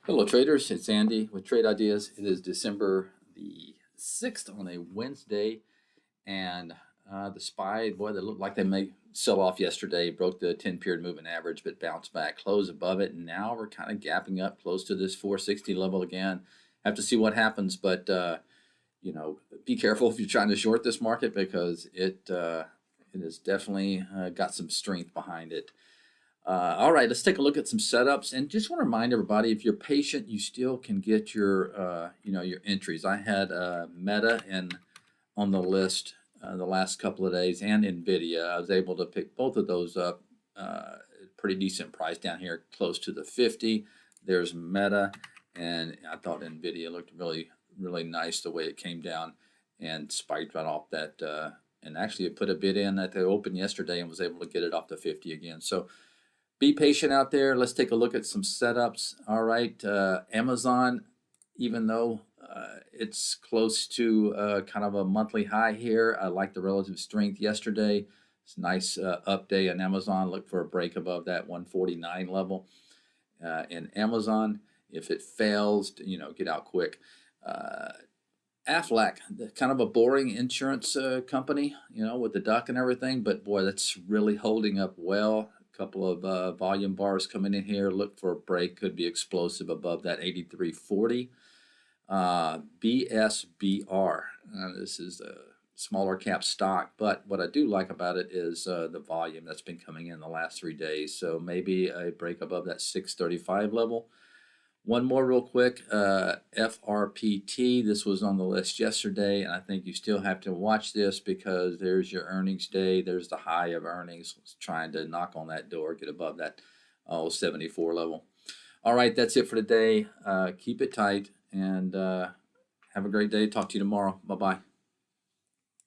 Hello, traders. It's Andy with Trade Ideas. It is December the 6th on a Wednesday, and the SPY, boy, they looked like they may sell off yesterday, broke the 10-period moving average, but bounced back, closed above it, and now we're kind of gapping up close to this 460 level again. Have to see what happens, but be careful if you're trying to short this market because it has definitely got some strength behind it. All right, let's take a look at some setups, and just want to remind everybody: if you're patient, you still can get your entries. I had Meta and on the list the last couple of days, and Nvidia. I was able to pick both of those up. Pretty decent price down here, close to the 50. There's Meta, and I thought Nvidia looked really nice the way it came down and spiked right off that. And actually, it put a bid in at the open yesterday and was able to get it off the 50 again. So be patient out there. Let's take a look at some setups. All right, Amazon, even though it's close to kind of a monthly high here, I like the relative strength yesterday. It's a nice up day on Amazon. Look for a break above that 149 level in Amazon. If it fails, get out quick. Aflac, kind of a boring insurance company, with the duck and everything, but boy, that's really holding up well. Couple of volume bars coming in here. Look for a break. Could be explosive above that 83.40. BSBR. This is a smaller cap stock, but what I do like about it is the volume that's been coming in the last 3 days. So maybe a break above that 635 level. One more real quick, FRPT. This was on the list yesterday, and I think you still have to watch this because there's your earnings day. There's the high of earnings. It's trying to knock on that door, get above that 74 level. All right, that's it for today. Keep it tight, and have a great day. Talk to you tomorrow. Bye-bye.